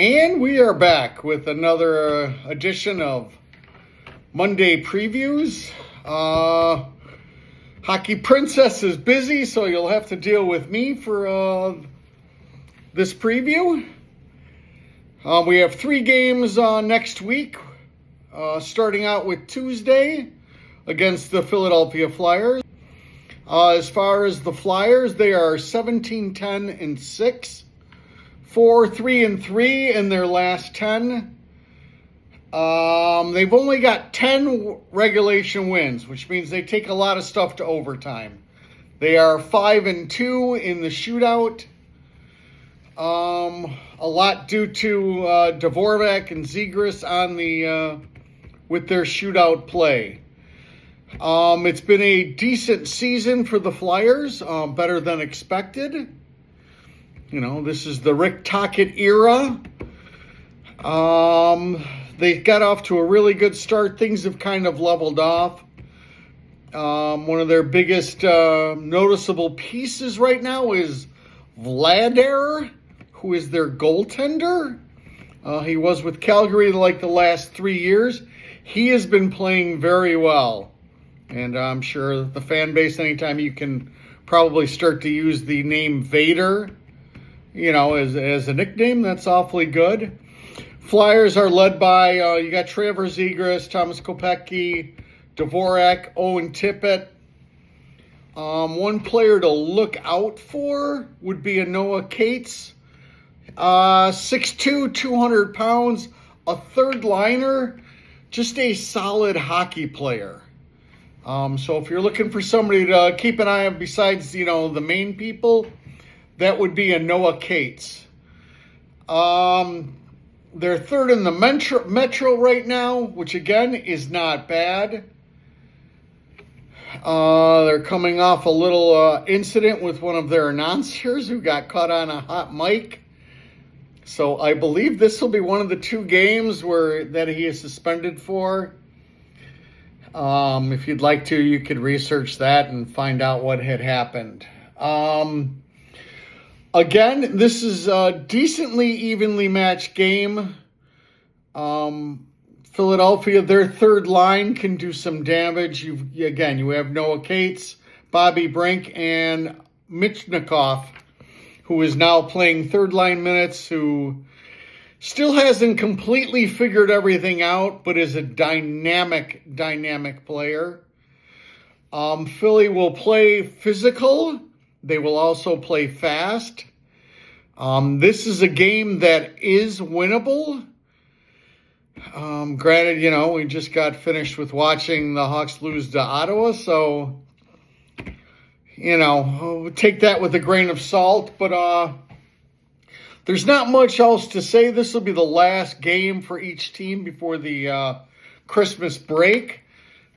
And we are back with another edition of Monday Previews. Hockey Princess is busy, so you'll have to deal with me for this preview. We have 3 games next week, starting out with Tuesday against the Philadelphia Flyers. As far as the Flyers, they are 17-10-6. 4-3-3 in their last 10. They've only got 10 regulation wins, which means they take a lot of stuff to overtime. They are 5-2 in the shootout. A lot due to Dvorak and Zegras on the with their shootout play. It's been a decent season for the Flyers, better than expected. You know, this is the Rick Tocchet era. They got off to a really good start. Things have kind of leveled off. One of their biggest noticeable pieces right now is Vladar, who is their goaltender. He was with Calgary like the last 3 years. He has been playing very well. And I'm sure the fan base, anytime you can probably start to use the name Vader, you know, as a nickname, that's awfully good. Flyers are led by, you got Trevor Zegras, Thomas Kopecky, Dvorak, Owen Tippett. One player to look out for would be a Noah Cates. 6'2", 200 pounds, a third liner, just a solid hockey player. So if you're looking for somebody to keep an eye on besides, you know, the main people, that would be a Noah Cates. They're third in the Metro right now, which again is not bad. They're coming off a little incident with one of their announcers who got caught on a hot mic. So I believe this will be one of the 2 games that he is suspended for. If you'd like to, you could research that and find out what had happened. Again, this is a decently evenly matched game. Philadelphia, their third line can do some damage. You have Noah Cates, Bobby Brink, and Michnikov, who is now playing third line minutes, who still hasn't completely figured everything out, but is a dynamic player. Philly will play physical. They will also play fast. This is a game that is winnable. Granted, you know, we just got finished with watching the Hawks lose to Ottawa, so, you know, we'll take that with a grain of salt. But there's not much else to say. This will be the last game for each team before the Christmas break.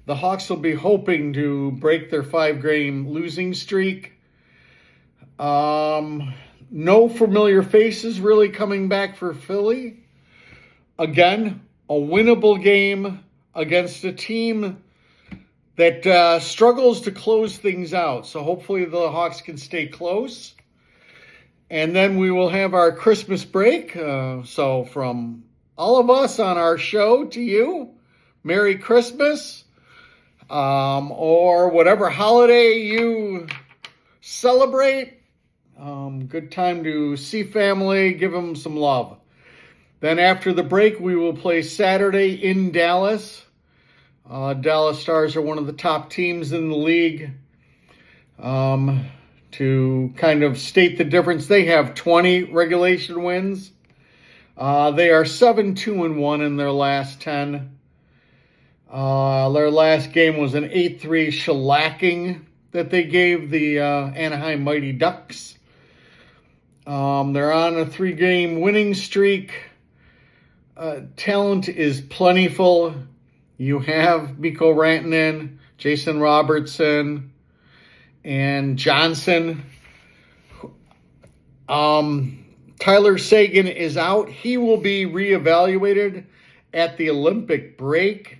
The Hawks will be hoping to break their 5-game losing streak. No familiar faces really coming back for Philly. Again, a winnable game against a team that struggles to close things out. So hopefully the Hawks can stay close. And then we will have our Christmas break. So from all of us on our show to you, Merry Christmas. Or whatever holiday you celebrate. Good time to see family, give them some love. Then after the break, we will play Saturday in Dallas. Dallas Stars are one of the top teams in the league. To kind of state the difference, they have 20 regulation wins. They are 7-2-1 in their last 10. Their last game was an 8-3 shellacking that they gave the Anaheim Mighty Ducks. They're on a 3-game winning streak. Talent is plentiful. You have Mikko Rantanen, Jason Robertson, and Johnson. Tyler Seguin is out. He will be reevaluated at the Olympic break.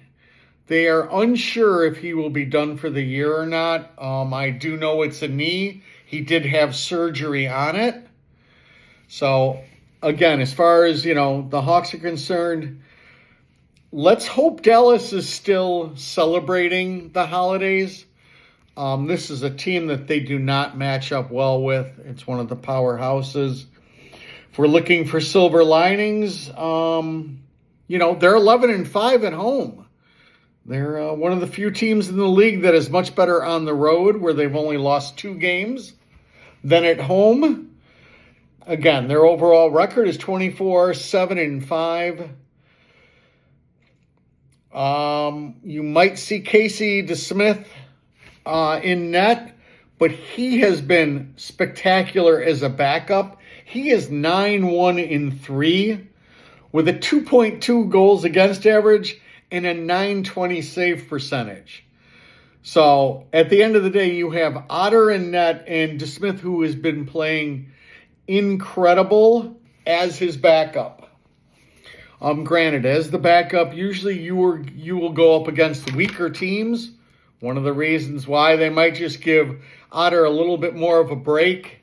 They are unsure if he will be done for the year or not. I do know it's a knee. He did have surgery on it. So again, as far as, the Hawks are concerned, let's hope Dallas is still celebrating the holidays. This is a team that they do not match up well with. It's one of the powerhouses. If we're looking for silver linings, they're 11-5 at home. They're one of the few teams in the league that is much better on the road, where they've only lost 2 games, than at home. Again, their overall record is 24-7-5. You might see Casey DeSmith in net, but he has been spectacular as a backup. He is 9-1-3 with a 2.2 goals against average and a .920 save percentage. So at the end of the day, you have Otter in net and DeSmith, who has been playing incredible as his backup. Granted, as the backup, usually you will go up against the weaker teams. One of the reasons why they might just give Otter a little bit more of a break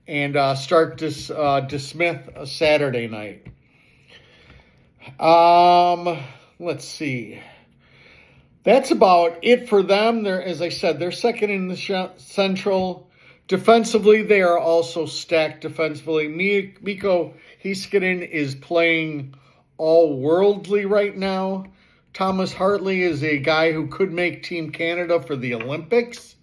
and start DeSmith a Saturday night. Let's see. That's about it for them. As I said, they're second in the Central. Defensively, they are also stacked defensively. Mikko Heiskanen is playing all-worldly right now. Thomas Hartley is a guy who could make Team Canada for the Olympics.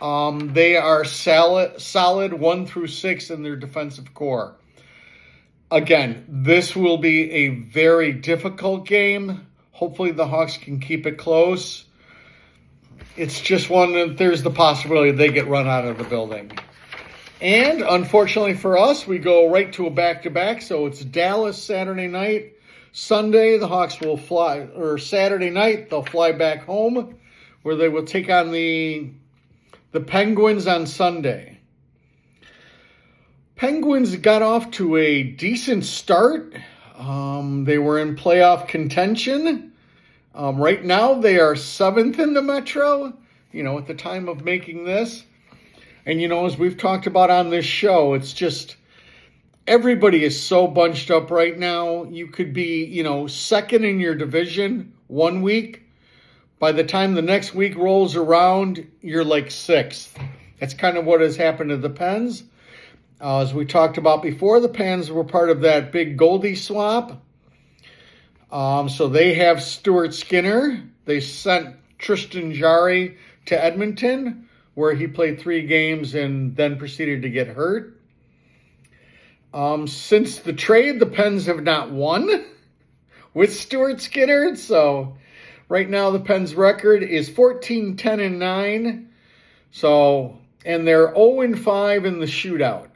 They are solid 1 through 6 in their defensive core. Again, this will be a very difficult game. Hopefully the Hawks can keep it close. It's just one that there's the possibility they get run out of the building. And unfortunately for us, we go right to a back-to-back. So it's Dallas Saturday night. Sunday, the Hawks will fly, or Saturday night, they'll fly back home, where they will take on the Penguins on Sunday. Penguins got off to a decent start. They were in playoff contention. Right now, they are 7th in the Metro, at the time of making this. And, as we've talked about on this show, it's just everybody is so bunched up right now. You could be, second in your division one week. By the time the next week rolls around, you're like 6th. That's kind of what has happened to the Pens. As we talked about before, the Pens were part of that big Goldie swap. So they have Stuart Skinner. They sent Tristan Jarry to Edmonton, where he played 3 games and then proceeded to get hurt. Since the trade, the Pens have not won with Stuart Skinner. So right now the Pens record is 14-10-9. So, and they're 0-5 in the shootout.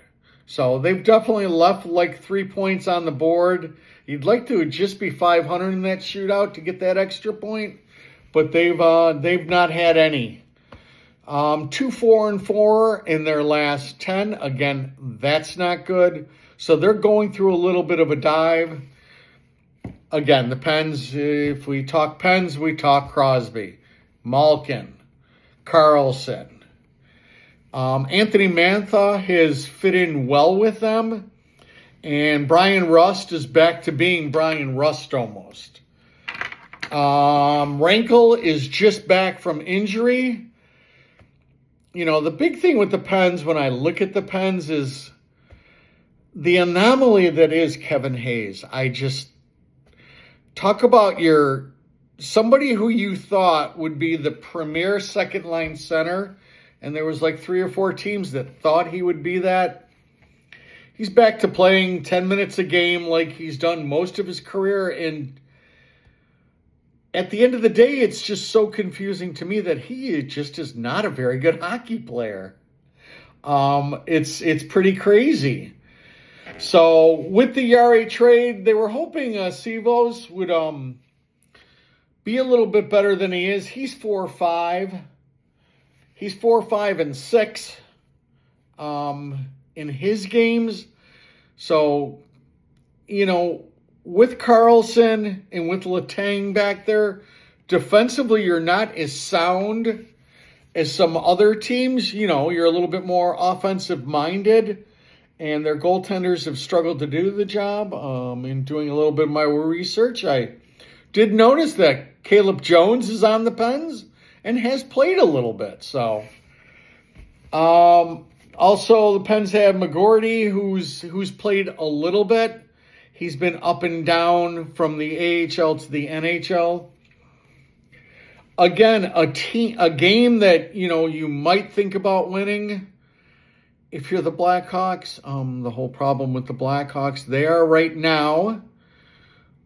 So they've definitely left like 3 points on the board. You'd like to just be 500 in that shootout to get that extra point, but they've not had any. 2-4-4 in their last 10. Again, that's not good. So they're going through a little bit of a dive. Again, the Pens, if we talk Pens, we talk Crosby, Malkin, Carlson. Anthony Mantha has fit in well with them. And Brian Rust is back to being Brian Rust almost. Rankel is just back from injury. The big thing with the Pens, when I look at the Pens, is the anomaly that is Kevin Hayes. I just talk about somebody who you thought would be the premier second line center, and there was like 3 or 4 teams that thought he would be that. He's back to playing 10 minutes a game like he's done most of his career, and at the end of the day, it's just so confusing to me that he just is not a very good hockey player. It's pretty crazy. So with the Yari trade, they were hoping Sivos would be a little bit better than he is. He's 4-5. He's 4-5-6 in his games. So, with Carlson and with Letang back there, defensively you're not as sound as some other teams. You're a little bit more offensive minded. and their goaltenders have struggled to do the job. In doing a little bit of my research, I did notice that Caleb Jones is on the Pens and has played a little bit. So, also the Pens have McGordy, who's played a little bit. He's been up and down from the AHL to the NHL. Again, a game that you might think about winning if you're the Blackhawks. The whole problem with the Blackhawks, they are right now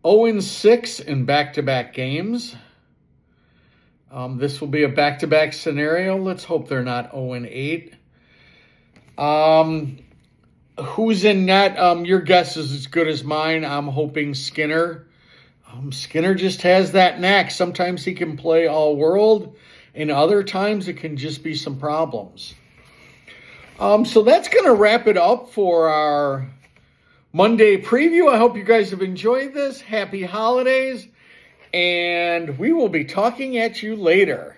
0-6 in back-to-back games. This will be a back-to-back scenario. Let's hope they're not 0-8. Who's in net? Your guess is as good as mine. I'm hoping Skinner. Skinner just has that knack. Sometimes he can play all world, and other times it can just be some problems. So that's going to wrap it up for our Monday preview. I hope you guys have enjoyed this. Happy holidays, and we will be talking at you later.